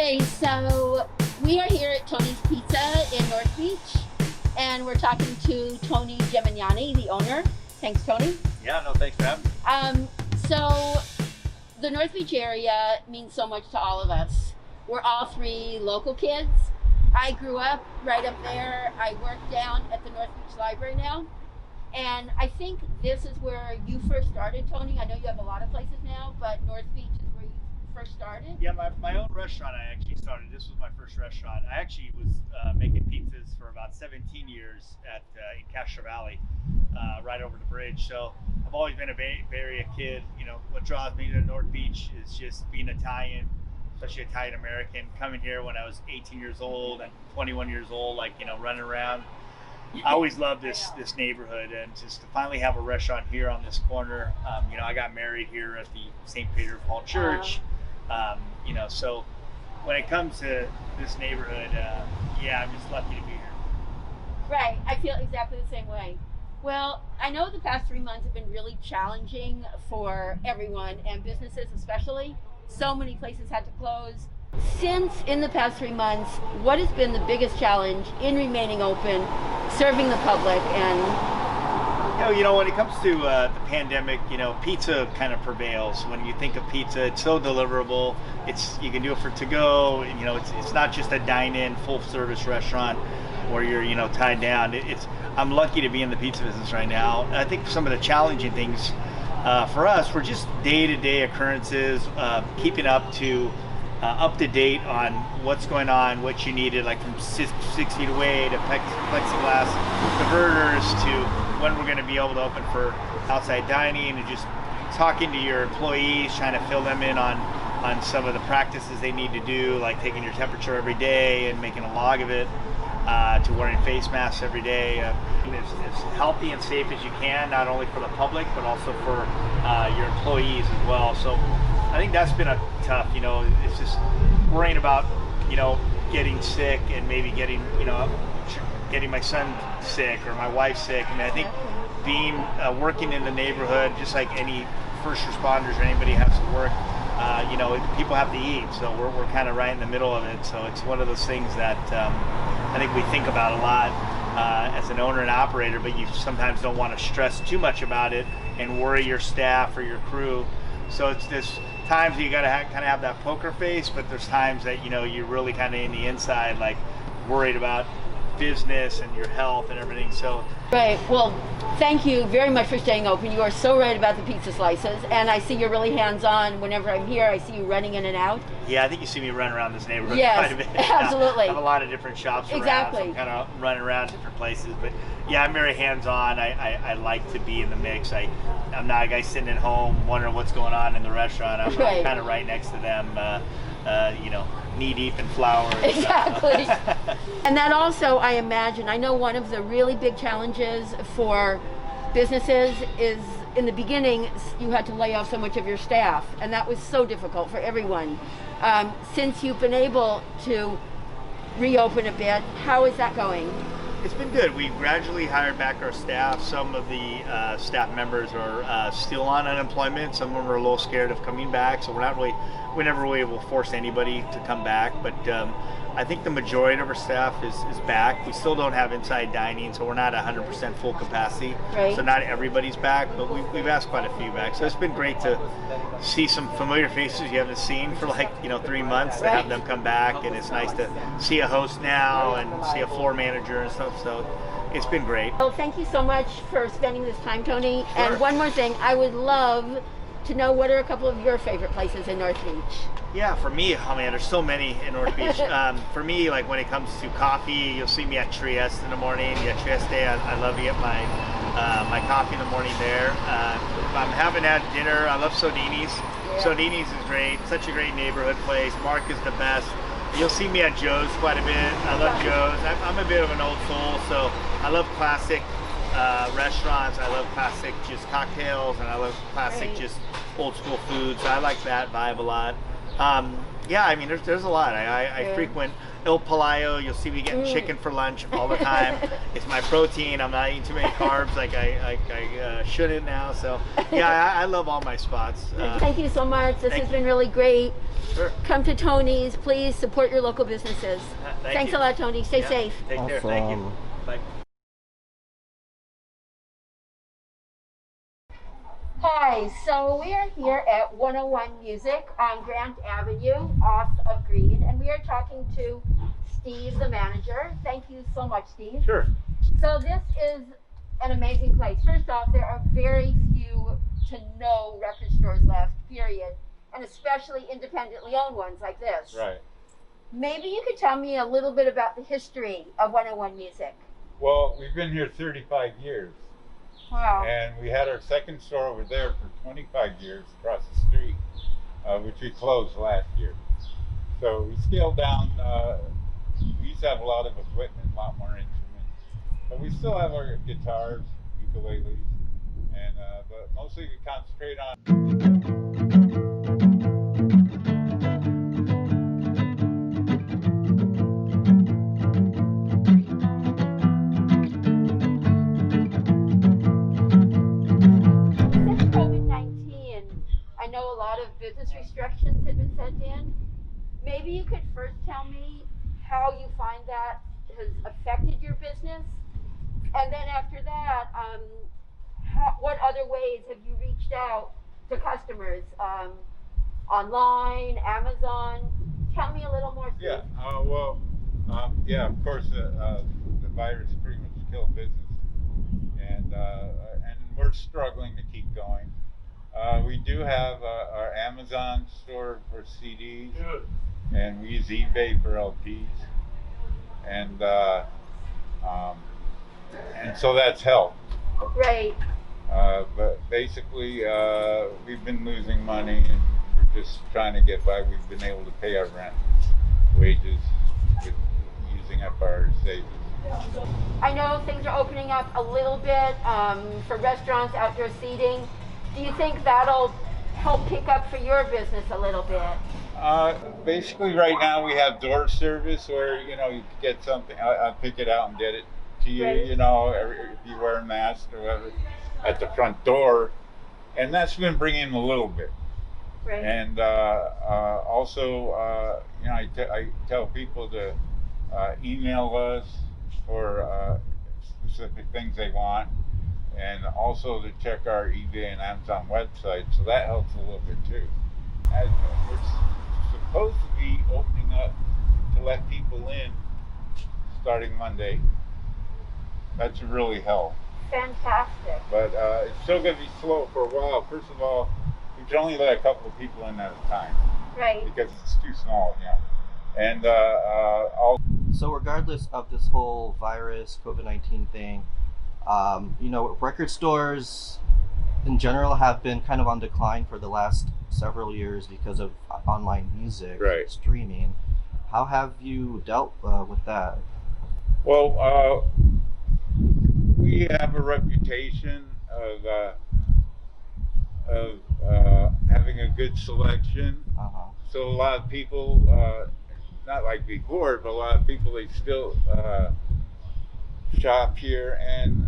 Okay, so we are here at Tony's Pizza in North Beach, and we're talking to Tony Gemignani, the owner. Thanks, Tony. Yeah, no, thanks for having me. So the North Beach area means so much to all of us. We're all three local kids. I grew up right up there. I work down at the North Beach Library now. And I think this is where you first started, Tony. I know you have a lot of places now, but North Beach is where you first started. Yeah, my own restaurant I actually started. This was my first restaurant. I actually was making pizzas for about 17 years in Castro Valley, right over the bridge. So I've always been a Bay Area kid. You know, what draws me to North Beach is just being Italian, especially Italian American. Coming here when I was 18 years old and 21 years old, like, you know, running around. I always loved this neighborhood, and just to finally have a restaurant here on this corner. You know, I got married here at the St. Peter Paul Church. You know, so when it comes to this neighborhood, yeah, I'm just lucky to be here. Right, I feel exactly the same way. Well, I know the past 3 months have been really challenging for everyone, and businesses especially. So many places had to close. Since in the past 3 months, what has been the biggest challenge in remaining open, serving the public, and You know, when it comes to the pandemic, you know, pizza kind of prevails. When you think of pizza, it's so deliverable. You can do it for to go. You know, it's not just a dine-in, full-service restaurant where you're, you know, tied down. I'm lucky to be in the pizza business right now. And I think some of the challenging things for us were just day-to-day occurrences, keeping up to date on what's going on, what you needed, like from 6 feet away to plexiglass diverters to when we're going to be able to open for outside dining, and just talking to your employees, trying to fill them in on some of the practices they need to do, like taking your temperature every day and making a log of it, to wearing face masks every day. As healthy and safe as you can, not only for the public, but also for your employees as well. So I think that's been a tough, you know, it's just worrying about, you know, getting sick and maybe getting my son sick or my wife sick. I mean, I think being working in the neighborhood, just like any first responders or anybody has to work, you know, people have to eat. So we're kind of right in the middle of it. So it's one of those things that I think we think about a lot as an owner and operator, but you sometimes don't want to stress too much about it and worry your staff or your crew. So it's this times you got to kind of have that poker face, but there's times that, you know, you're really kind of in the inside, like worried about business and your health and everything. So right. Well, thank you very much for staying open. You are so right about the pizza slices, and I see you're really hands-on. Whenever I'm here, I see you running in and out. Yeah, I think you see me run around this neighborhood yes, quite a bit. Absolutely. I have a lot of different shops around, exactly. so I'm kind of running around different places. But yeah, I'm very hands-on. I like to be in the mix. I'm not a guy sitting at home wondering what's going on in the restaurant. I'm right. kind of right next to them, you know, knee-deep in flour. Exactly. And that also, I imagine, I know one of the really big challenges for businesses is in the beginning, you had to lay off so much of your staff, and that was so difficult for everyone. Since you've been able to reopen a bit, how is that going? It's been good. We gradually hired back our staff. Some of the staff members are still on unemployment. Some of them are a little scared of coming back, so we never really will force anybody to come back. But I think the majority of our staff is back. We still don't have inside dining, so we're not 100% full capacity. Right. So not everybody's back, but we've asked quite a few back. So it's been great to see some familiar faces you haven't seen for 3 months, to have them come back, and it's nice to see a host now and see a floor manager and stuff. So it's been great. Well, thank you so much for spending this time, Tony. Sure. And one more thing, I would love to know, what are a couple of your favorite places in North Beach? Yeah, for me, oh man, there's so many in North Beach. For me, like when it comes to coffee, you'll see me at Trieste in the morning. Yeah, Trieste, I love to get my coffee in the morning there. If I'm having had dinner, I love Sodini's. Yeah. Sodini's is great, such a great neighborhood place. Mark is the best. You'll see me at Joe's quite a bit. I love Joe's. I'm a bit of an old soul, so I love classic restaurants. I love classic just cocktails, and I love classic just old school food. So I like that vibe a lot. Yeah, I mean, there's a lot. I Yeah. frequent Il Palaio. You'll see me getting chicken for lunch all the time. It's my protein. I'm not eating too many carbs like I shouldn't now. So yeah, I love all my spots. Thank you so much. This has been really great. Sure. Come to Tony's. Please support your local businesses. Thanks you. a lot, Tony. Stay Yeah, safe. Take care. Thank you. Awesome. Bye. Hi, so we are here at 101 Music on Grant Avenue off of Green, and we are talking to Steve, the manager. Thank you so much, Steve. Sure. So this is an amazing place. First off, there are very few to no record stores left, period, and especially independently owned ones like this. Right. Maybe you could tell me a little bit about the history of 101 Music. Well, we've been here 35 years, Wow. and we had our second store over there for 25 years across the street, which we closed last year. So we scaled down. We used to have a lot of equipment, a lot more instruments, but we still have our guitars, ukuleles, and but mostly we concentrate on. Since COVID-19, I know a lot of business restrictions have been sent in. Maybe you could first tell me how you find that has affected your business, and then after that, what other ways have you reached out to customers? Online, Amazon? Tell me a little more, Steve. Yeah. Yeah. Of course, the virus pretty much killed business, and we're struggling to keep going. We do have our Amazon store for CDs, and we use eBay for LPs, and so that's helped. Right. But basically, we've been losing money, and we're just trying to get by. We've been able to pay our rent, wages, with using up our savings. I know things are opening up a little bit for restaurants, outdoor seating. Do you think that'll help pick up for your business a little bit? Basically, right now we have door service where you can get something. I'll pick it out and get it to you. Right. If you wear a mask or whatever, at the front door, and that's been bringing in a little bit. Right. And also, I tell people to email us for specific things they want, and also to check our eBay and Amazon website. So that helps a little bit too. As we're supposed to be opening up to let people in starting Monday. That should really help. Fantastic. But it's still going to be slow for a while. First of all, we can only let a couple of people in at a time Right. because it's too small, And So regardless of this whole virus, COVID-19 thing, record stores in general have been kind of on decline for the last several years because of online music Right. streaming. How have you dealt with that? well, we have a reputation of having a good selection. Uh-huh. So a lot of people, not like before, but a lot of people, they still shop here, and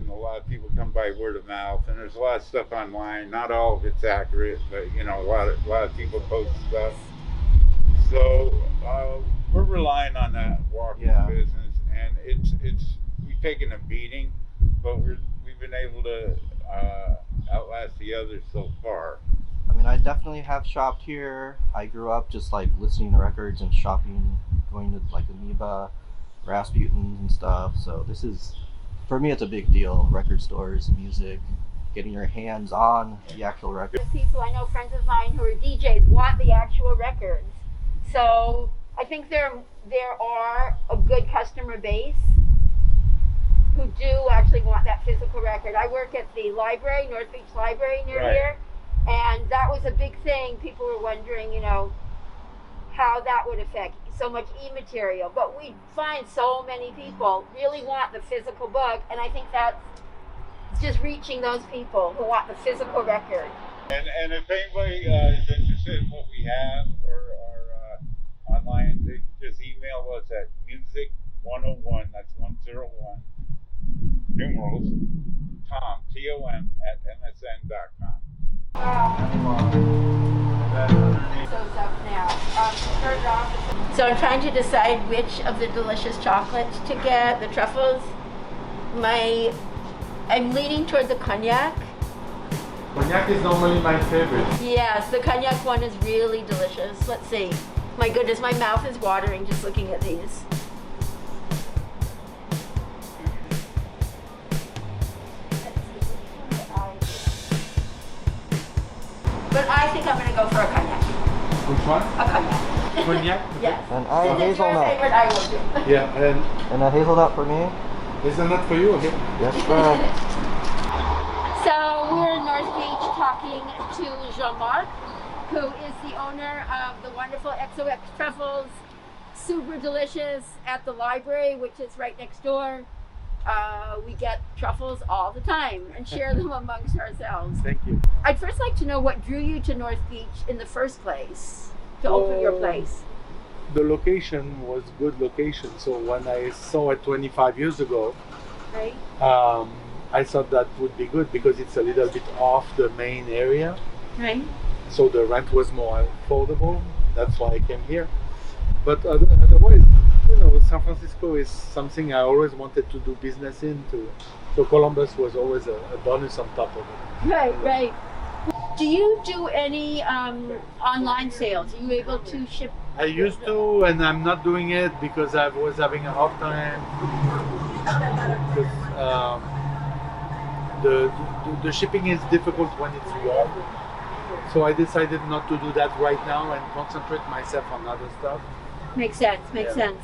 a lot of people come by word of mouth, and there's a lot of stuff online. Not all of it's accurate, but a lot of people post stuff. So we're relying on that walking Yeah. business, and we've taken a beating, but we've been able to outlast the others so far. I mean, I definitely have shopped here. I grew up just like listening to records and shopping, going to like Amoeba, Rasputin's and stuff. So this is, for me, it's a big deal. Record stores, music, getting your hands on the actual record. People, I know friends of mine who are DJs want the actual records. So I think there are a good customer base who do actually want that physical record. I work at the library, North Beach Library near Right. here, and that was a big thing. People were wondering, how that would affect so much e-material. But we find so many people really want the physical book, and I think that's just reaching those people who want the physical record. And if anybody is interested in what we have, or just email us at music101, that's 101, numerals, Tom, Tom, at msn.com. So I'm trying to decide which of the delicious chocolates to get. The truffles. I'm leaning toward the cognac. Cognac is normally my favorite. Yes, the cognac one is really delicious. Let's see. My goodness, my mouth is watering just looking at these. But I think I'm going to go for a cognac. Which one? A cognac. Cognac? Yes. And I Since it's your hazelnut. favorite, I will do. Yeah, And a hazelnut for me. hazelnut for you, okay? Yes, sir. So we're in North Beach talking to Jean-Marc, who is the owner of the wonderful XOX Truffles, super delicious at the library, which is right next door. We get truffles all the time and share them amongst ourselves. Thank you. I'd first like to know what drew you to North Beach in the first place, to open your place. The location was good location. So when I saw it 25 years ago, Right? I thought that would be good because it's a little bit off the main area. Right? So the rent was more affordable. That's why I came here. But otherwise, you know, San Francisco is something I always wanted to do business into. So Columbus was always a bonus on top of it. Right, right. Do you do any online sales? Are you able to ship? I used to, and I'm not doing it because I was having a hard time. Because the shipping is difficult when it's warm. So I decided not to do that right now and concentrate myself on other stuff. Makes sense, makes Yeah. sense.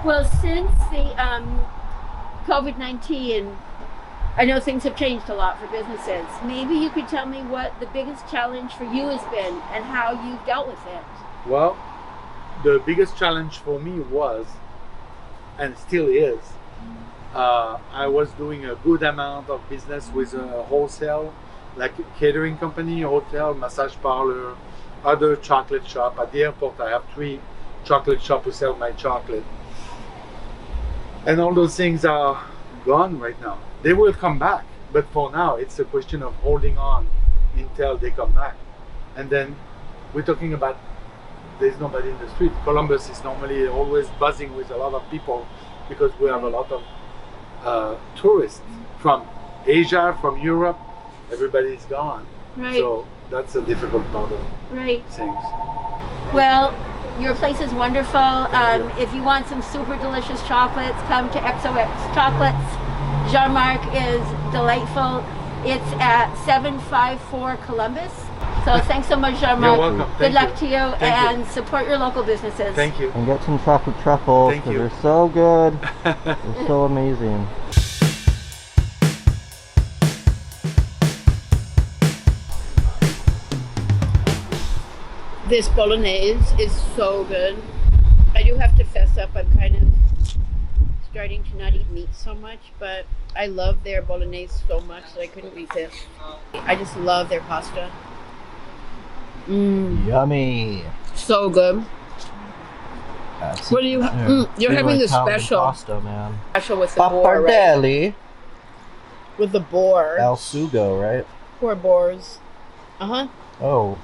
Well, since the COVID-19, I know things have changed a lot for businesses. Maybe you could tell me what the biggest challenge for you has been and how you've dealt with it. Well, the biggest challenge for me was, and still is, I was doing a good amount of business with a wholesale, like a catering company, hotel, massage parlor, other chocolate shop. At the airport, I have 3 chocolate shops who sell my chocolate. And all those things are gone right now. They will come back, but for now, it's a question of holding on until they come back. And then we're talking about there's nobody in the street. Columbus is normally always buzzing with a lot of people because we have a lot of tourists from Asia, from Europe. Everybody's gone. Right. So that's a difficult part of Right. things. Well, your place is wonderful. If you want some super delicious chocolates, come to XOX Chocolates. Jean-Marc is delightful. It's at 754 Columbus. So thanks so much, Jean-Marc. You're welcome. Good Thank luck you. to you, Thank you. and support your local businesses. Thank you. And get some chocolate truffles Thank because you. they're so good. They're so amazing. This bolognese is so good. I do have to fess up, I'm kind of starting to not eat meat so much, but I love their bolognese so much that I couldn't resist. I just love their pasta. Yummy. So good. That's What do you? You're having the special pasta, man. special with the boar, right? Pappardelle. With the boar. Al sugo, right? Poor boars. Uh-huh. Oh.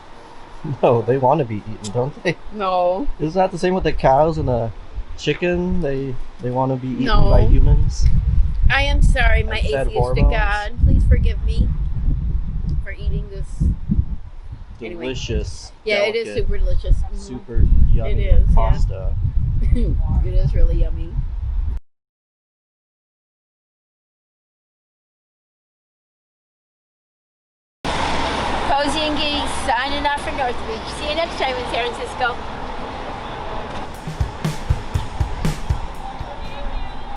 No, they want to be eaten, don't they? No. Isn't that the same with the cows and the chicken? They want to be eaten No. by humans? I am sorry, my I said atheistic hormones. God. Please forgive me for eating this. Anyway. Delicious. Yeah, it is delicate, super delicious. Mhm. super yummy It is, yeah. pasta. It is really yummy. Posey and Gui signing off for North Beach. See you next time in San Francisco.